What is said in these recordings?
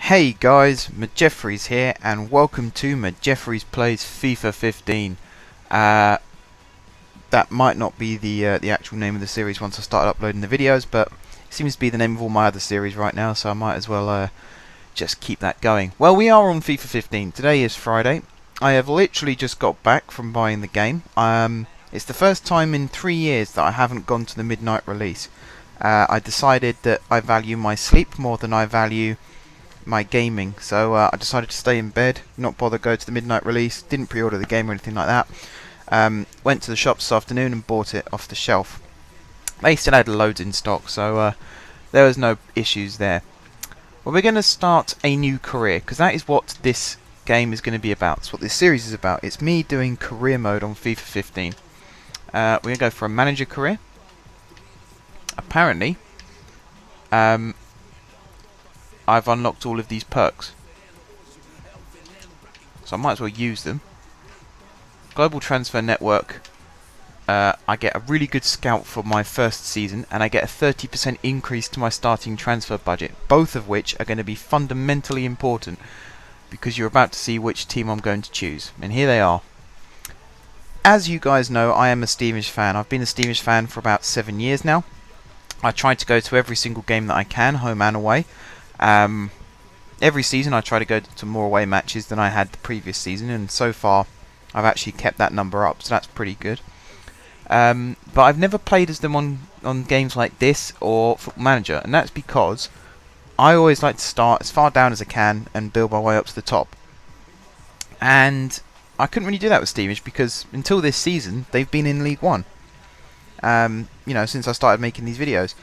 Hey guys, Jeffries here, and welcome to Jeffries Plays FIFA 15. That might not be the actual name of the series once I start uploading the videos, but it seems to be the name of all my other series right now, so I might as well just keep that going. Well, we are on FIFA 15. Today is Friday. I have literally just got back from buying the game. It's the first time in 3 years that I haven't gone to the midnight release. I decided that I value my sleep more than I value my gaming, so I decided to stay in bed, not bother go to the midnight release, didn't pre-order the game or anything like that. Went to the shop this afternoon and bought it off the shelf. They still had loads in stock, so there was no issues there. Well, we're going to start a new career, because that is what this game is going to be about. It's what this series is about. It's me doing career mode on FIFA 15. We're going to go for a manager career. Apparently, I've unlocked all of these perks, so I might as well use them. Global transfer network. I get a really good scout for my first season, and I get a 30% increase to my starting transfer budget, both of which are going to be fundamentally important because you're about to see which team I'm going to choose. And here they are. As you guys know, I am a Stevenage fan. I've been a Stevenage fan for about 7 years now. I try to go to every single game that I can, home and away. Every season I try to go to more away matches than I had the previous season, and so far I've actually kept that number up, so that's pretty good. But I've never played as them on games like this or Football Manager, and that's because I always like to start as far down as I can and build my way up to the top. And I couldn't really do that with Stevenage because until this season they've been in League One. Since I started making these videos.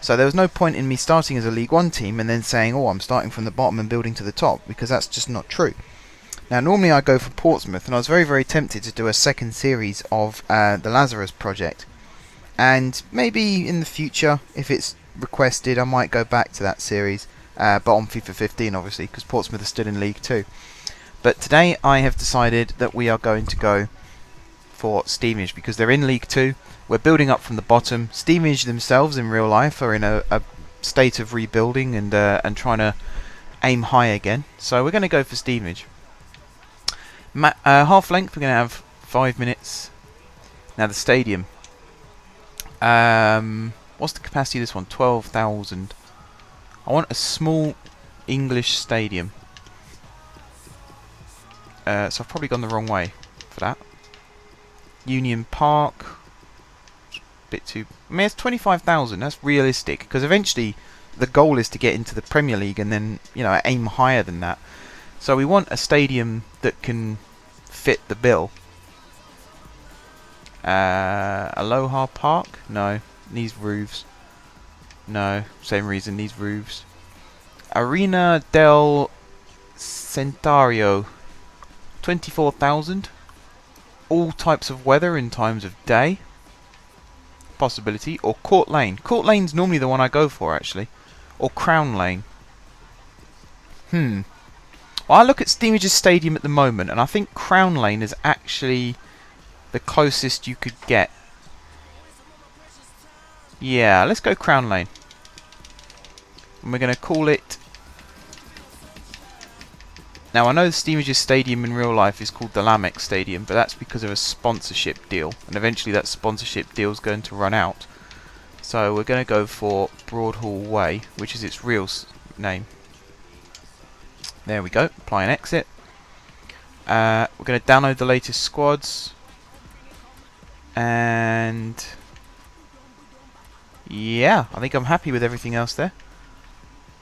So there was no point in me starting as a League One team and then saying, oh, I'm starting from the bottom and building to the top, because that's just not true. Now, normally I go for Portsmouth, and I was very, very tempted to do a second series of the Lazarus project. And maybe in the future, if it's requested, I might go back to that series, but on FIFA 15, obviously, because Portsmouth is still in League 2. But today I have decided that we are going to go for Stevenage, because they're in League 2. We're building up from the bottom. Stevenage themselves in real life are in a state of rebuilding and trying to aim high again. So we're going to go for Stevenage. Half length, we're going to have 5 minutes. Now the stadium. What's the capacity of this one? 12,000. I want a small English stadium. So I've probably gone the wrong way for that. Union Park. Bit too. I mean, it's 25,000. That's realistic, because eventually the goal is to get into the Premier League and then aim higher than that. So we want a stadium that can fit the bill. Aloha Park? No, needs roofs. No, same reason, needs roofs. Arena del Centario, 24,000. All types of weather in times of day. Possibility. Or Court Lane. Court Lane's normally the one I go for, actually. Or Crown Lane. Well, I look at Stevenage's stadium at the moment, and I think Crown Lane is actually the closest you could get. Yeah, let's go Crown Lane. And we're going to call it... Now, I know the Stevenage's stadium in real life is called the Lamex Stadium, but that's because of a sponsorship deal, and eventually that sponsorship deal is going to run out. So we're going to go for Broadhall Way, which is its real name. There we go. Apply and exit. We're going to download the latest squads, and yeah, I think I'm happy with everything else there.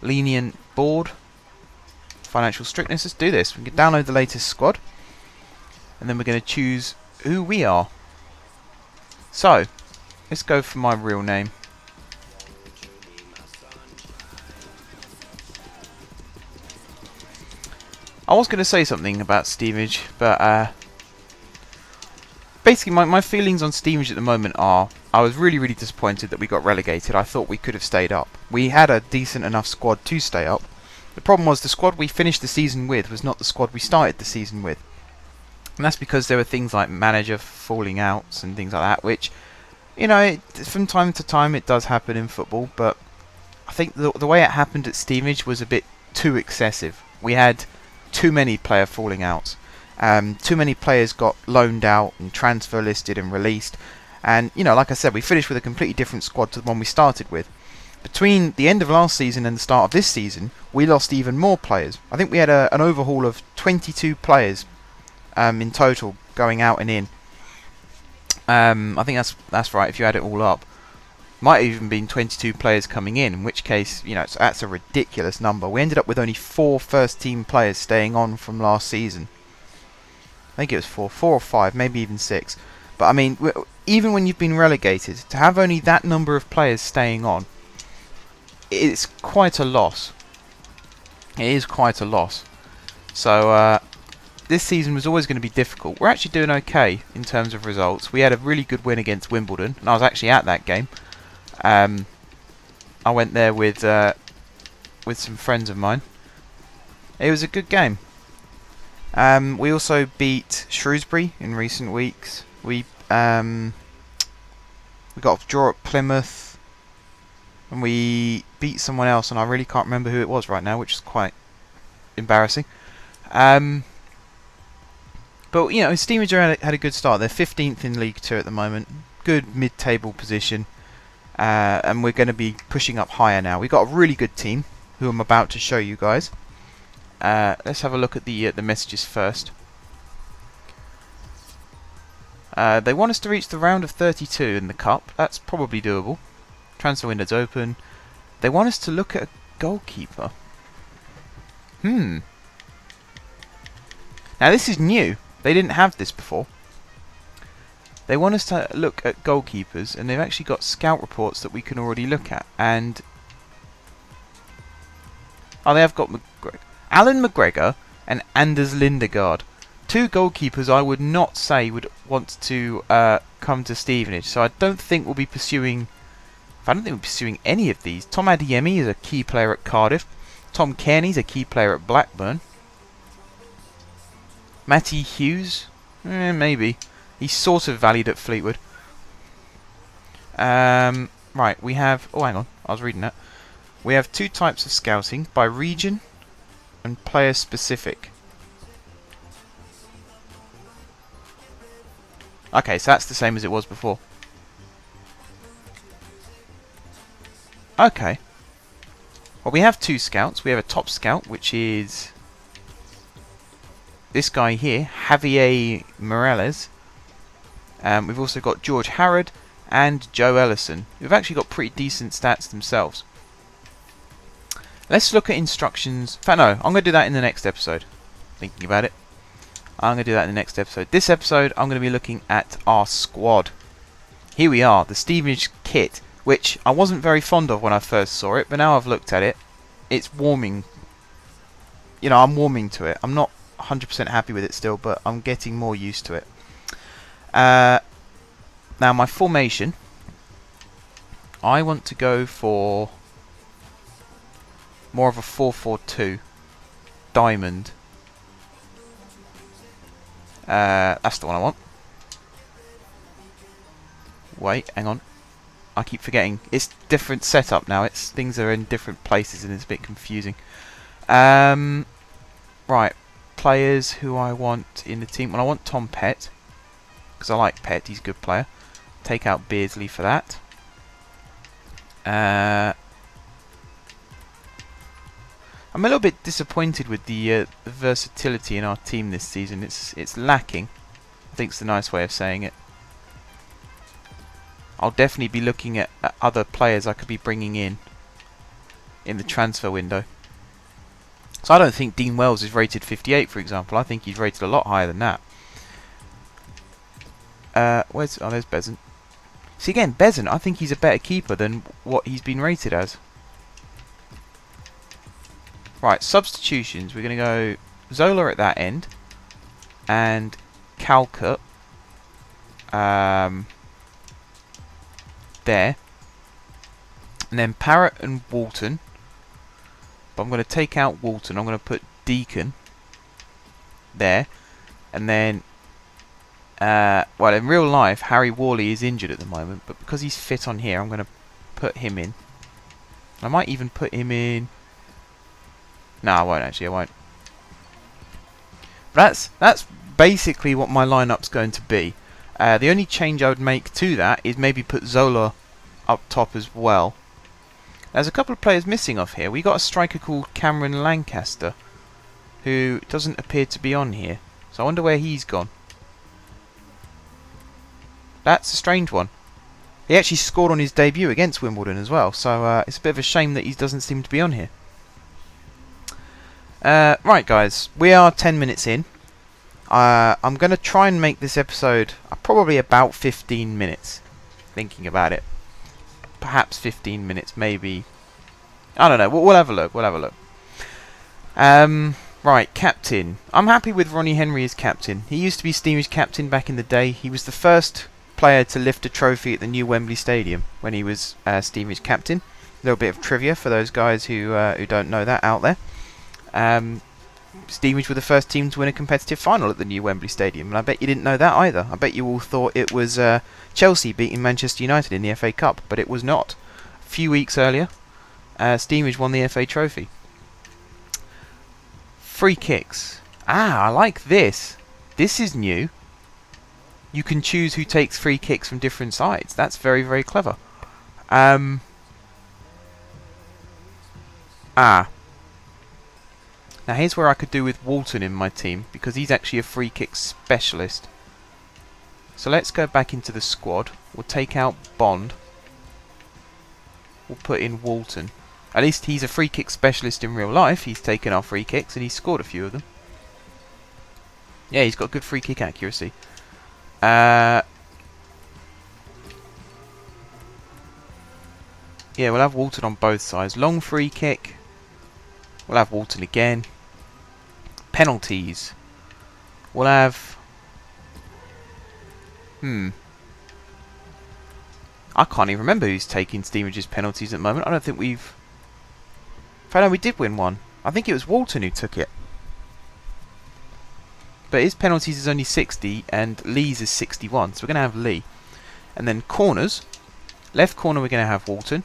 Lenient board. Financial strictness. Let's do this. We can download the latest squad, and then we're going to choose who we are. So let's go for my real name. I was going to say something about Stevenage, but basically my feelings on Stevenage at the moment are I was really, really disappointed that we got relegated. I thought we could have stayed up. We had a decent enough squad to stay up. The problem was the squad we finished the season with was not the squad we started the season with. And that's because there were things like manager falling outs and things like that, which, from time to time it does happen in football, but I think the way it happened at Stevenage was a bit too excessive. We had too many player falling outs. Too many players got loaned out and transfer listed and released. And, you know, like I said, we finished with a completely different squad to the one we started with. Between the end of last season and the start of this season, we lost even more players. I think we had an overhaul of 22 players in total going out and in. I think that's right if you add it all up. Might have even been 22 players coming in which case, you know, that's a ridiculous number. We ended up with only 4 first-team players staying on from last season. I think it was 4 or 5, maybe even 6. But I mean, even when you've been relegated, to have only that number of players staying on, it's quite a loss. It is quite a loss. So this season was always going to be difficult. We're actually doing okay in terms of results. We had a really good win against Wimbledon, and I was actually at that game. I went there with some friends of mine. It was a good game. We also beat Shrewsbury in recent weeks. We got a draw at Plymouth, and we beat someone else, and I really can't remember who it was right now, which is quite embarrassing. But you know, Stevenage had a good start. They're 15th in League 2 at the moment. Good mid-table position, and we're going to be pushing up higher now. We've got a really good team, who I'm about to show you guys. Let's have a look at the messages first. They want us to reach the round of 32 in the cup. That's probably doable. Transfer window's open. They want us to look at a goalkeeper. Now this is new. They didn't have this before. They want us to look at goalkeepers, and they've actually got scout reports that we can already look at. And they have got Alan McGregor and Anders Lindegaard. 2 goalkeepers I would not say would want to come to Stevenage. So I don't think we'll be pursuing. I don't think we're pursuing any of these. Tom Adeyemi is a key player at Cardiff. Tom Kearney's a key player at Blackburn. Matty Hughes, maybe. He's sort of valued at Fleetwood. Right, we have. Oh, hang on, I was reading that. We have 2 types of scouting: by region and player specific. Okay, so that's the same as it was before. Okay. Well, we have 2 scouts. We have a top scout, which is this guy here, Javier Morales. We've also got George Harrod and Joe Ellison, who've actually got pretty decent stats themselves. Let's look at instructions. In fact, no, I'm going to do that in the next episode. Thinking about it. I'm going to do that in the next episode. This episode, I'm going to be looking at our squad. Here we are, the Stevenage kit, which I wasn't very fond of when I first saw it, but now I've looked at it, it's warming. You know, I'm warming to it. I'm not 100% happy with it still, but I'm getting more used to it. Now, my formation, I want to go for more of a 4-4-2 diamond. That's the one I want. Wait, hang on. I keep forgetting. It's different setup now. Things are in different places and it's a bit confusing. Right. Players who I want in the team. Well, I want Tom Pett, because I like Pett. He's a good player. Take out Beardsley for that. I'm a little bit disappointed with the versatility in our team this season. It's lacking. I think it's the nice way of saying it. I'll definitely be looking at other players I could be bringing in the transfer window. So I don't think Dean Wells is rated 58, for example. I think he's rated a lot higher than that. There's Bezant. See, again, Bezant, I think he's a better keeper than what he's been rated as. Right, substitutions. We're going to go Zola at that end. And Calcutt. There. And then Parrott and Walton. But I'm going to take out Walton. I'm going to put Deacon there. And then, well, in real life, Harry Worley is injured at the moment. But because he's fit on here, I'm going to put him in. I might even put him in. No, I won't actually. I won't. That's basically what my lineup's going to be. The only change I would make to that is maybe put Zola up top as well. There's a couple of players missing off here. We got a striker called Cameron Lancaster, who doesn't appear to be on here. So I wonder where he's gone. That's a strange one. He actually scored on his debut against Wimbledon as well, so it's a bit of a shame that he doesn't seem to be on here. Right guys, we are 10 minutes in. I'm going to try and make this episode probably about 15 minutes, thinking about it. Perhaps 15 minutes, maybe. I don't know, we'll have a look, Right, captain. I'm happy with Ronnie Henry as captain. He used to be Stevenage captain back in the day. He was the first player to lift a trophy at the new Wembley Stadium when he was Stevenage captain. A little bit of trivia for those guys who don't know that out there. Stevenage were the first team to win a competitive final at the new Wembley Stadium, and I bet you didn't know that either. I bet you all thought it was Chelsea beating Manchester United in the FA Cup, but it was not. A few weeks earlier, Stevenage won the FA Trophy. Free kicks. I like this. This is new. You can choose who takes free kicks from different sides. That's very, very clever. Now here's where I could do with Walton in my team, because he's actually a free kick specialist. So let's go back into the squad. We'll take out Bond. We'll put in Walton. At least he's a free kick specialist in real life. He's taken our free kicks and he's scored a few of them. Yeah, he's got good free kick accuracy. Yeah, we'll have Walton on both sides. Long free kick. We'll have Walton again. Penalties. We'll have... I can't even remember who's taking Stevenage's penalties at the moment. I don't think we've... In fact, no, we did win one. I think it was Walton who took it. But his penalties is only 60 and Lee's is 61. So we're going to have Lee. And then corners. Left corner we're going to have Walton.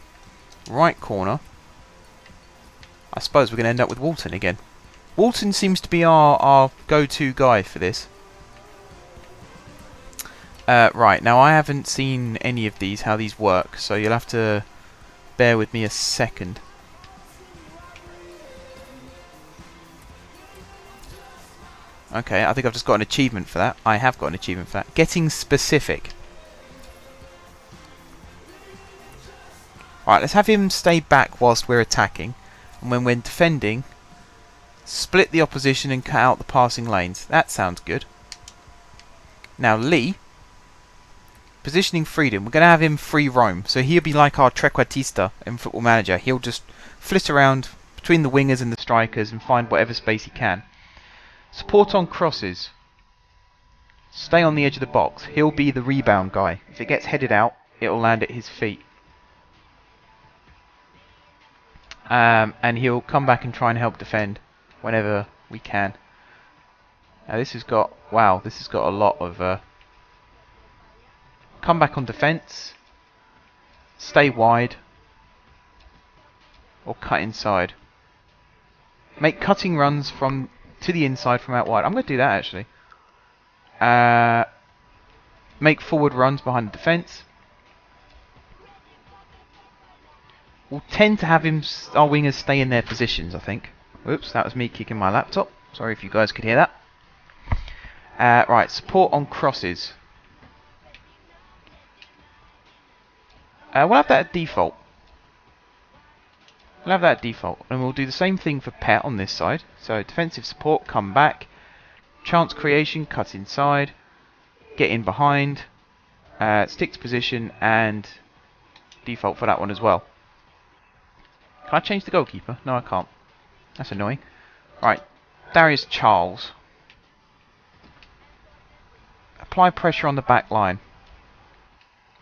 Right corner. I suppose we're going to end up with Walton again. Walton seems to be our go-to guy for this. Right, now I haven't seen any of these, how these work. So you'll have to bear with me a second. Okay, I think I've just got an achievement for that. I have got an achievement for that. Getting specific. Alright, let's have him stay back whilst we're attacking. And when we're defending, split the opposition and cut out the passing lanes. That sounds good. Now Lee, positioning freedom. We're going to have him free roam. So he'll be like our trequartista in Football Manager. He'll just flit around between the wingers and the strikers and find whatever space he can. Support on crosses. Stay on the edge of the box. He'll be the rebound guy. If it gets headed out, it'll land at his feet. And he'll come back and try and help defend whenever we can. Now this has got... Wow, this has got a lot of... come back on defence. Stay wide. Or cut inside. Make cutting runs from... to the inside from out wide. I'm going to do that actually. Make forward runs behind the defence. We'll tend to have our wingers stay in their positions, I think. Oops, that was me kicking my laptop. Sorry if you guys could hear that. Right, support on crosses. We'll have that at default. We'll have that at default. And we'll do the same thing for Pet on this side. So defensive support, come back. Chance creation, cut inside. Get in behind. Stick to position and default for that one as well. Can I change the goalkeeper? No, I can't. That's annoying. Right, Darius Charles. Apply pressure on the back line.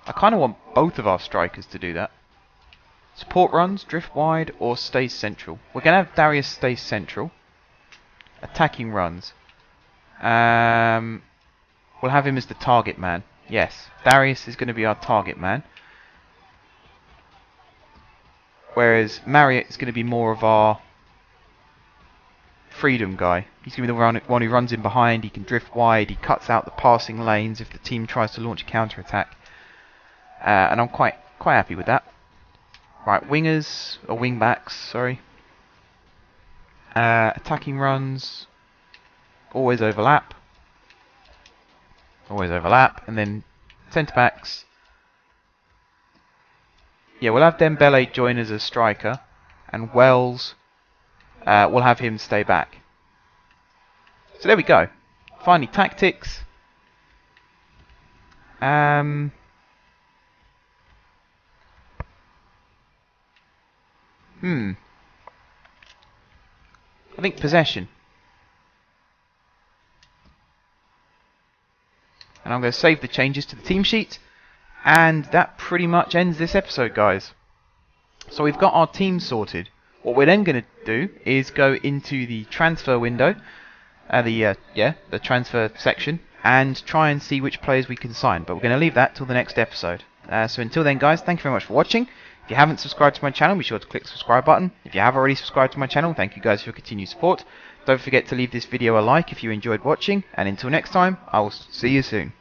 I kind of want both of our strikers to do that. Support runs, drift wide, or stay central. We're going to have Darius stay central. Attacking runs. We'll have him as the target man. Yes, Darius is going to be our target man. Whereas Marriott is going to be more of our freedom guy. He's going to be the one who runs in behind. He can drift wide. He cuts out the passing lanes if the team tries to launch a counter-attack. And I'm quite happy with that. Right, wingers, or wing-backs, sorry. Attacking runs, always overlap. Always overlap. And then centre-backs. Yeah, we'll have Dembele join as a striker. And Wells, we'll have him stay back. So there we go. Finally, tactics. I think possession. And I'm going to save the changes to the team sheet. And that pretty much ends this episode, guys. So we've got our team sorted. What we're then going to do is go into the transfer window, the transfer section, and try and see which players we can sign. But we're going to leave that till the next episode. So until then, guys, thank you very much for watching. If you haven't subscribed to my channel, be sure to click the subscribe button. If you have already subscribed to my channel, thank you guys for your continued support. Don't forget to leave this video a like if you enjoyed watching. And until next time, I will see you soon.